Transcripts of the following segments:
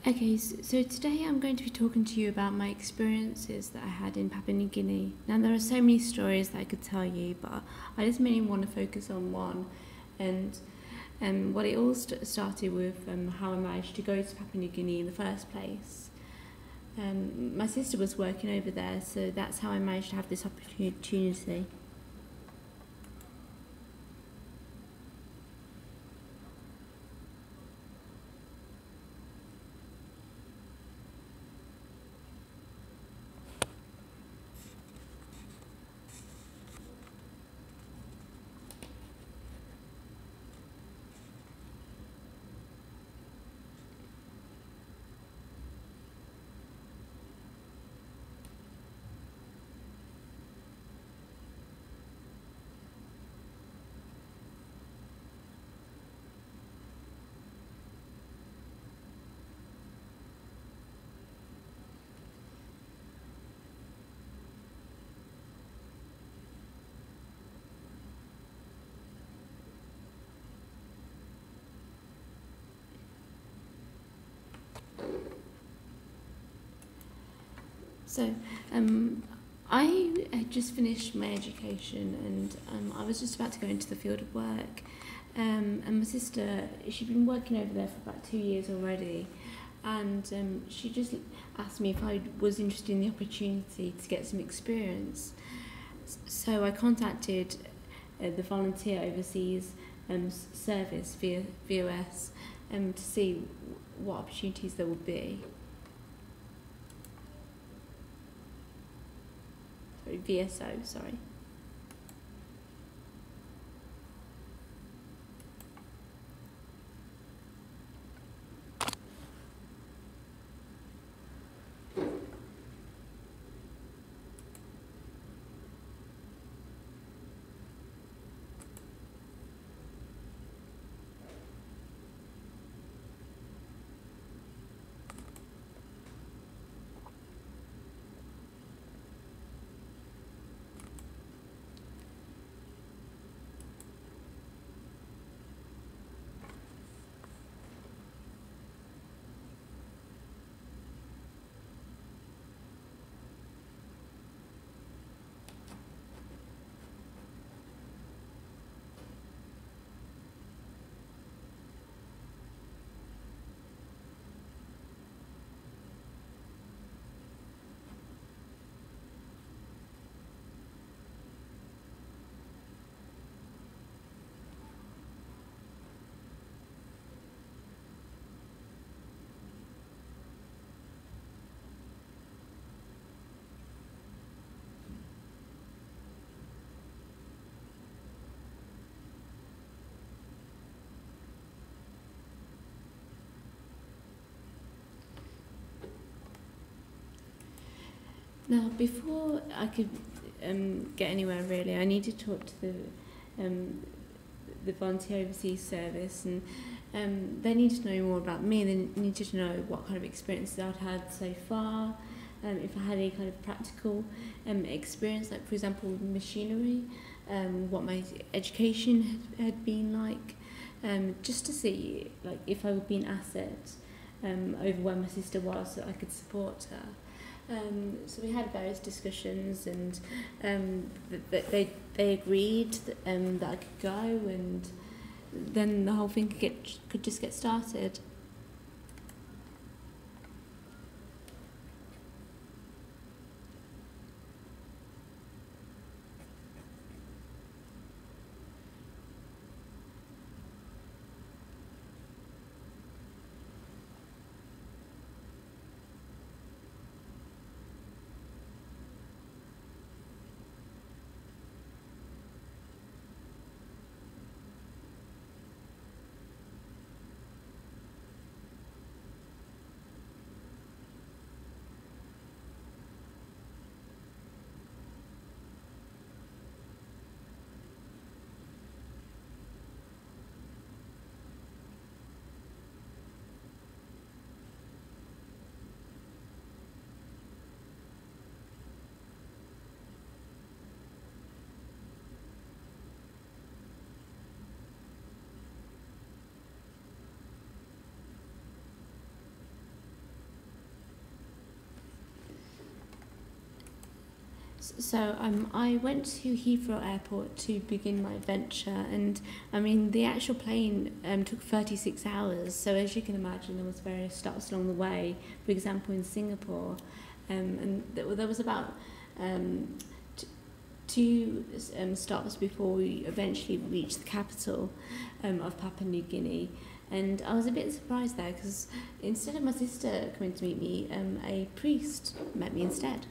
Okay, so today I'm going to be talking to you about my experiences that I had in Papua New Guinea. Now, there are so many stories that I could tell you, but I just mainly want to focus on one. And what it all started with how I managed to go to Papua New Guinea in the first place. My sister was working over there, so that's how I managed to have this opportunity. So, I had just finished my education and I was just about to go into the field of work. And my sister, she'd been working over there for about 2 years already, and she just asked me if I was interested in the opportunity to get some experience. So I contacted the Volunteer Overseas Service via VOS to see what opportunities there would be. VSO, sorry. Now, before I could get anywhere really, I needed to talk to the Volunteer Overseas Service, and they needed to know more about me. They needed to know what kind of experiences I'd had so far, if I had any kind of practical experience, like for example with machinery, what my education had been like, just to see like if I would be an asset over where my sister was, so I could support her. So we had various discussions, and they agreed that I could go, and then the whole thing could just get started. So I went to Heathrow Airport to begin my adventure, and I mean the actual plane took 36 hours. So as you can imagine, there was various stops along the way. For example, in Singapore, and there was about two stops before we eventually reached the capital of Papua New Guinea. And I was a bit surprised there because instead of my sister coming to meet me, a priest met me instead.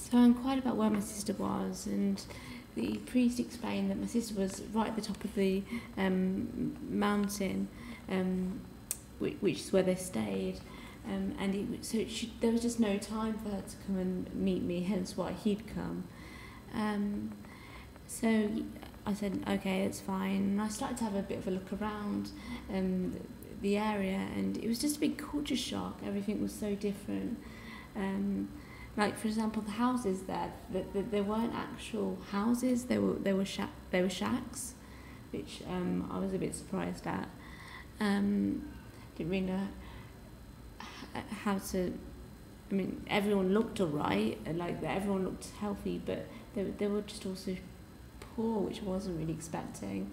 So I inquired about where my sister was, and the priest explained that my sister was right at the top of the mountain, which is where they stayed. There was just no time for her to come and meet me, hence why he'd come. So I said, okay, that's fine. And I started to have a bit of a look around the area, and it was just a big culture shock. Everything was so different. Like, for example, the houses there, there weren't actual houses, they were shacks, which I was a bit surprised at. Didn't really know how to, I mean, everyone looked alright, like everyone looked healthy, but they were just also poor, which I wasn't really expecting.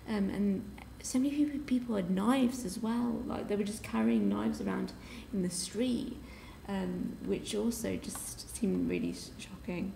And so many people had knives as well, like they were just carrying knives around in the street. Which also just seemed really shocking.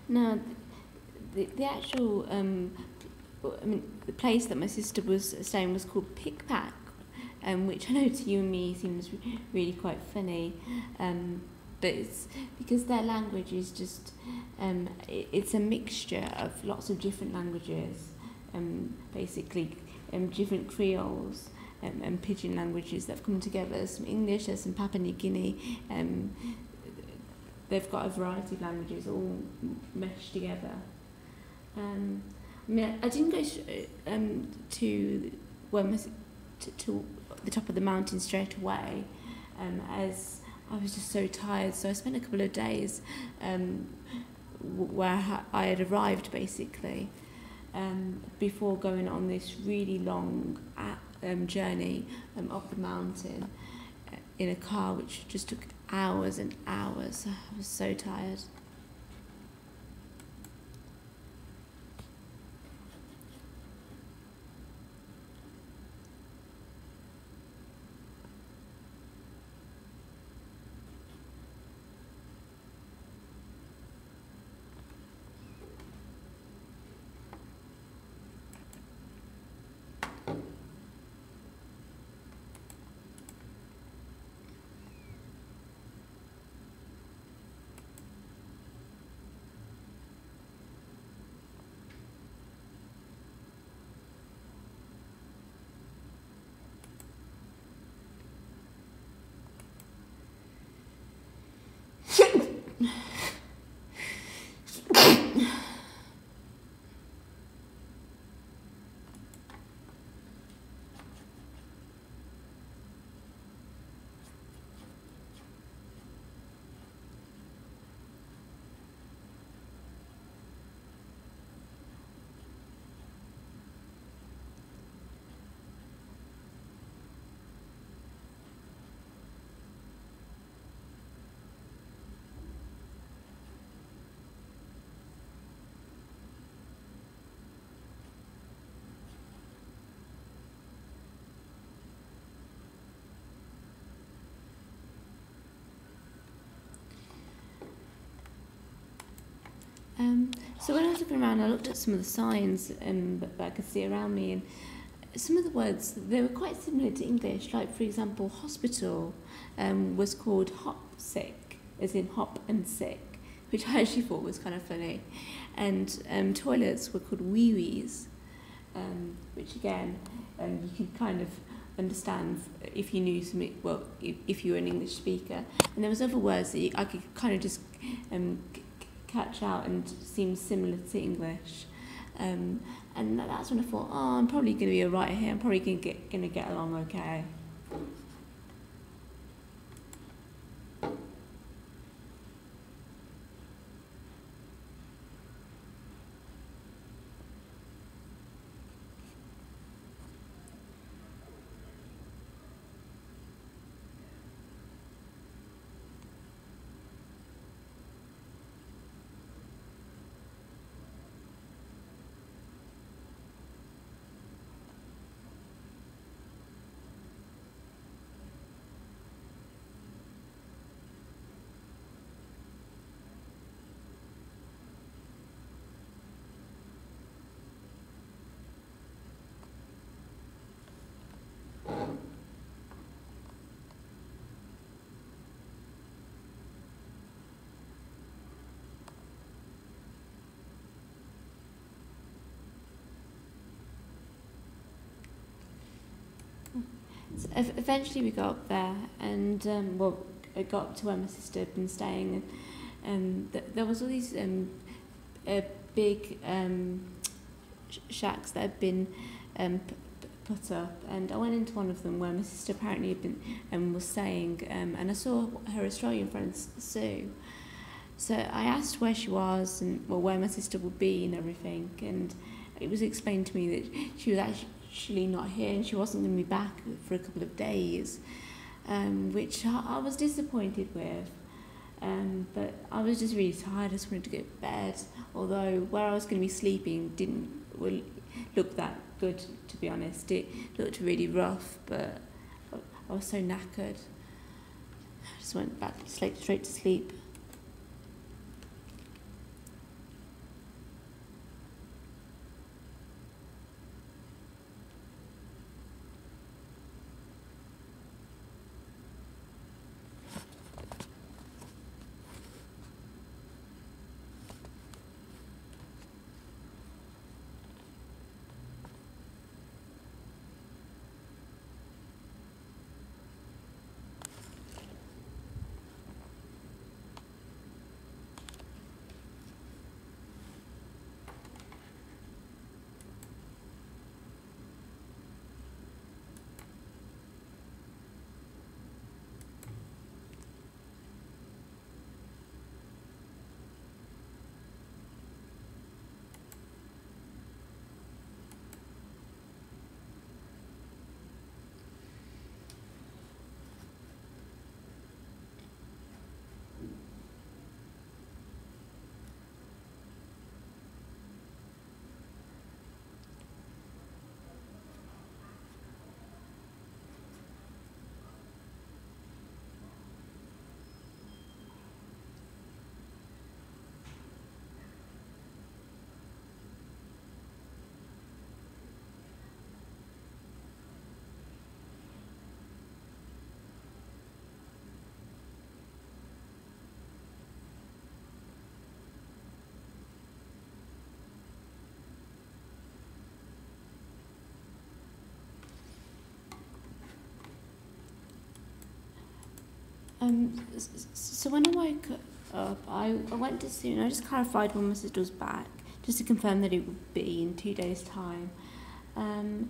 Now, the actual, the place that my sister was staying was called Pickpack, which I know to you and me seems really quite funny, but it's because their language is just, it's a mixture of lots of different languages, basically different Creoles and Pidgin languages that have come together. There's some English, there's some Papua New Guinea. They've got a variety of languages all meshed together. I didn't go to the top of the mountain straight away, as I was just so tired. So I spent a couple of days where I had arrived, basically. before going on this really long journey up the mountain in a car, which just took hours and hours. I was so tired. So when I was looking around, I looked at some of the signs that I could see around me, and some of the words, they were quite similar to English. Like, for example, hospital was called hop sick, as in hop and sick, which I actually thought was kind of funny. And toilets were called wee-wees, which again, you can kind of understand if you knew something, well, if you were an English speaker. And there was other words that I could kind of just catch out and seem similar to English. And that's when I thought, oh, I'm probably going to be all right here. I'm probably going to get along okay. So eventually we got up there, and well, I got up to where my sister had been staying, and there was all these big shacks that had been put up, and I went into one of them where my sister apparently had been was staying, and I saw her Australian friend Sue. So I asked where she was and where my sister would be and everything, and it was explained to me that she was actually not here and she wasn't going to be back for a couple of days, which I was disappointed with. But I was just really tired. I just wanted to go to bed, although where I was going to be sleeping didn't look that good, to be honest. It looked really rough, but I was so knackered. I just went back straight to sleep. So when I woke up, I went to see, and I just clarified when my sister was back, just to confirm that it would be in 2 days' time. And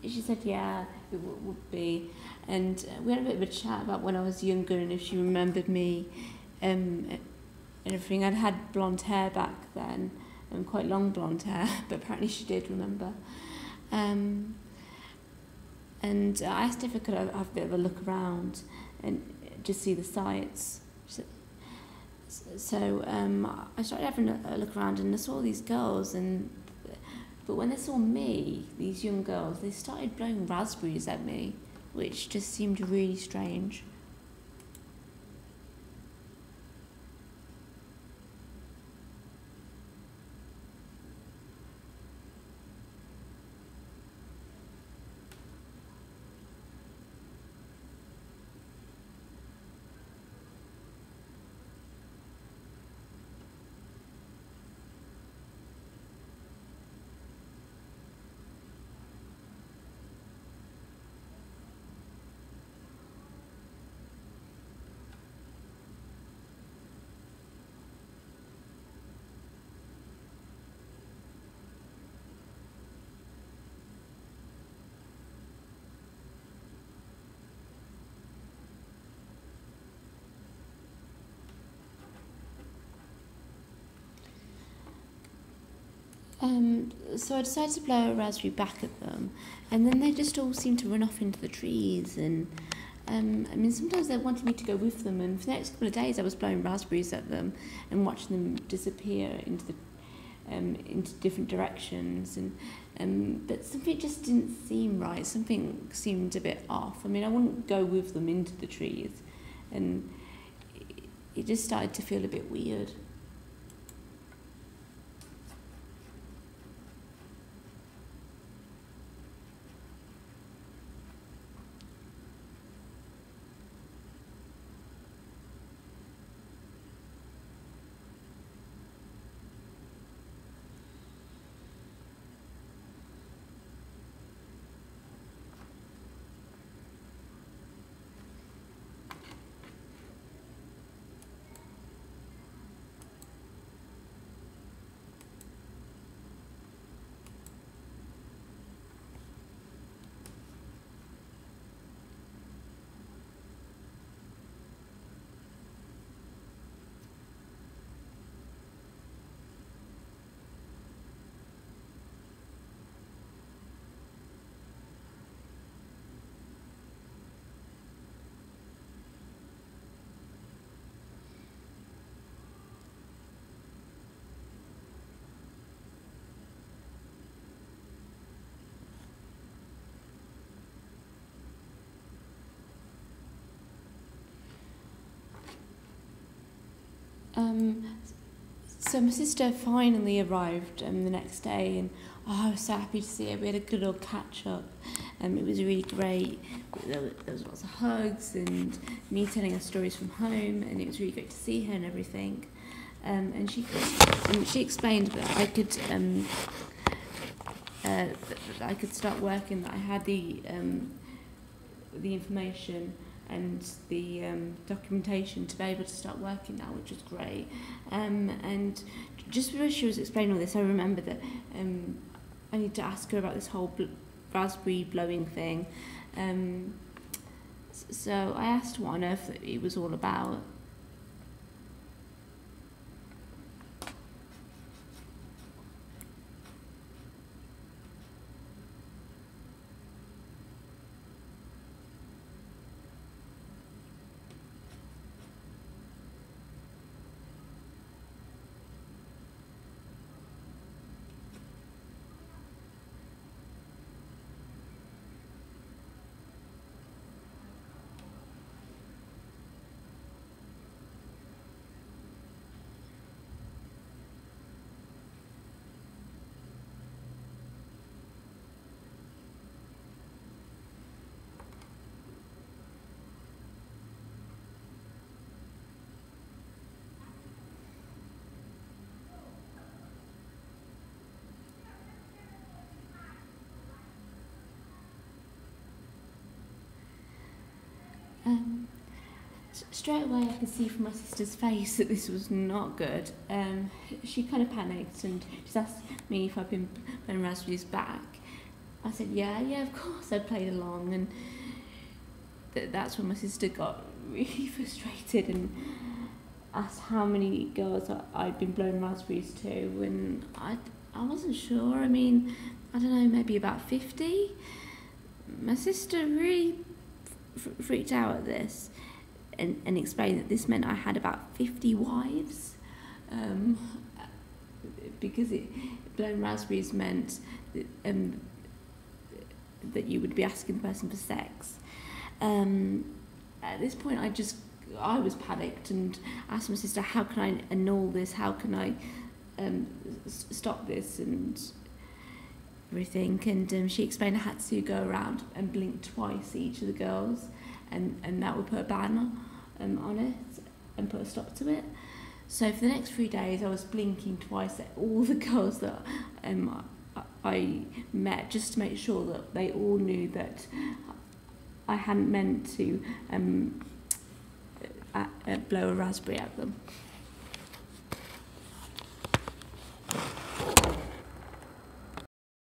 she said, yeah, it would be. And we had a bit of a chat about when I was younger and if she remembered me and everything. I'd had blonde hair back then, and quite long blonde hair, but apparently she did remember. And I asked if I could have a bit of a look around and just see the sights. So I started having a look around and I saw these girls, but when they saw me, these young girls, they started blowing raspberries at me, which just seemed really strange. So I decided to blow a raspberry back at them, and then they just all seemed to run off into the trees. And I mean, sometimes they wanted me to go with them, and for the next couple of days I was blowing raspberries at them and watching them disappear into different directions. But something just didn't seem right. Something seemed a bit off. I mean, I wouldn't go with them into the trees, and it just started to feel a bit weird. So my sister finally arrived the next day, and I was so happy to see her. We had a good old catch up. It was really great. There was lots of hugs and me telling her stories from home, and it was really great to see her and everything. And she explained that I could start working. That I had the information and the documentation to be able to start working now, which was great. And just as she was explaining all this, I remember that I need to ask her about this whole raspberry blowing thing. So I asked what on earth it was all about. Straight away I could see from my sister's face that this was not good. She kind of panicked and just asked me if I'd been playing raspberries back. I said, yeah, of course I played along, and that's when my sister got really frustrated and asked how many girls I'd been blowing raspberries to, and I wasn't sure. I mean, I don't know, maybe about 50. My sister really freaked out at this and explained that this meant I had about 50 wives, because blowing raspberries meant that you would be asking the person for sex. At this point I was panicked and asked my sister, how can I annul this, how can I stop this and everything, and she explained I had to go around and blink twice at each of the girls, and that would put a ban on it and put a stop to it. So for the next 3 days I was blinking twice at all the girls that I met, just to make sure that they all knew that I hadn't meant to blow a raspberry at them.